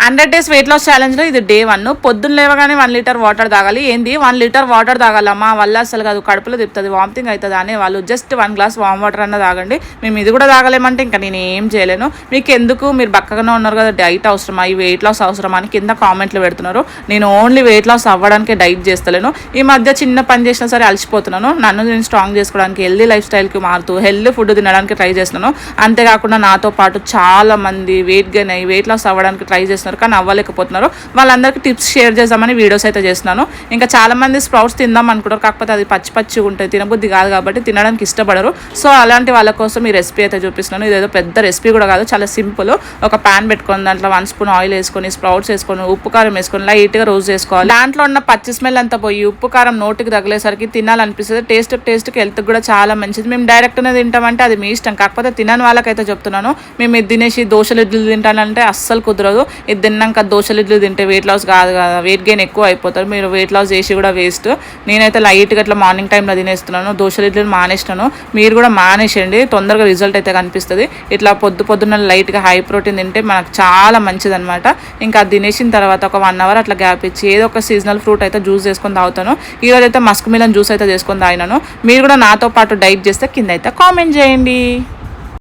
100 days weight loss ఛాలెంజ్లో ఇది day 1. పొద్దున్న లేవగానే 1 లీటర్ వాటర్ తాగాలి. ఏంది 1 లీటర్ వాటర్ తాగాలమ్మా, వల్ల అసలు కాదు, కడుపులో తిప్పుతుంది, వామిటింగ్ అవుతుంది అనే వాళ్ళు జస్ట్ 1 గ్లాస్ వామ్ వాటర్ అన్న తాగండి. మేము ఇది కూడా తాగలేమంటే ఇంకా నేను ఏం చేయలేను. మీకు ఎందుకు, మీరు బక్కగానే ఉన్నారు కదా, డైట్ అవసరమా, ఈ వెయిట్ లాస్ అవసరమా అని కింద కామెంట్లు పెడుతున్నారు. నేను ఓన్లీ వెయిట్ లాస్ అవ్వడానికే డైట్ చేస్తలేను. ఈ మధ్య చిన్న పని చేసినా సరే అలసిపోతున్నాను. నన్ను నేను స్ట్రాంగ్ చేసుకోవడానికి హెల్దీ లైఫ్ స్టైల్కి మారుతూ హెల్దీ ఫుడ్ తినడానికి ట్రై చేస్తున్నాను. అంతేకాకుండా నాతో పాటు చాలా మంది వెయిట్ గెయిన్ అయ్యి వెయిట్ లాస్ అవ్వడానికి ట్రై చేస్తున్నారు, కానీ అవ్వలేకపోతున్నారు. వాళ్ళందరికీ టిప్స్ షేర్ చేద్దామని వీడియోస్ అయితే చేస్తున్నాను. ఇంకా చాలా మంది స్ప్రౌట్స్ తిందాం అనుకుంటారు, కాకపోతే అది పచ్చి పచ్చిగా ఉంటుంది, తినబుద్ధి కాదు కాబట్టి తినడానికి ఇష్టపడరు. సో అలాంటి వాళ్ళ కోసం ఈ రెసిపీ అయితే చూపిస్తున్నాను. ఇదేదో పెద్ద రెసిపీ కూడా కాదు, చాలా సింపుల్. ఒక ప్యాన్ పెట్టుకొని దాంట్లో 1 స్పూన్ ఆయిల్ వేసుకొని, స్ప్రౌట్స్ వేసుకొని, ఉప్పు కారం వేసుకొని లైట్గా రోస్ట్ చేసుకోవాలి. దాంట్లో ఉన్న పచ్చి స్మెల్ అంతా పోయి ఉప్పు కారం నోటికి తగిలేసరికి తినాలనిపిస్తుంది. టేస్ట్కి హెల్త్కి కూడా చాలా మంచిది. మేము డైరెక్ట్గా తింటామంటే అది మీ ఇష్టం, కాకపోతే తినని వాళ్ళకైతే చెప్తున్నాను. మేము ఇది తినేసి దోశలు ఇడ్లీలు తింటానంటే అస్సలు కుదరదు. ఇది తిన్నాక దోశలు ఇడ్లీ తింటే వెయిట్ లాస్ కాదు కదా, వెయిట్ గెయిన్ ఎక్కువ అయిపోతారు. మీరు వెయిట్ లాస్ చేసి కూడా వేస్ట్. నేనైతే లైట్గా అట్లా మార్నింగ్ టైంలో తినేస్తున్నాను, దోశలు ఇడ్లీలు మానేసినాను. మీరు కూడా మానేసేయండి, తొందరగా రిజల్ట్ అయితే కనిపిస్తుంది. ఇట్లా పొద్దున్న లైట్గా హై ప్రోటీన్ తింటే మనకు చాలా మంచిది అనమాట. ఇంకా అది తినేసిన తర్వాత ఒక 1 అవర్ అట్లా గ్యాప్ ఇచ్చి ఏదో ఒక సీజనల్ ఫ్రూట్ అయితే జ్యూస్ చేసుకొని తాగుతాను. ఈరోజు అయితే మస్క్ మిలన్ జ్యూస్ అయితే చేసుకొని తాగినాను. మీరు కూడా నాతో పాటు డైట్ చేస్తే కింద అయితే కామెంట్ చేయండి.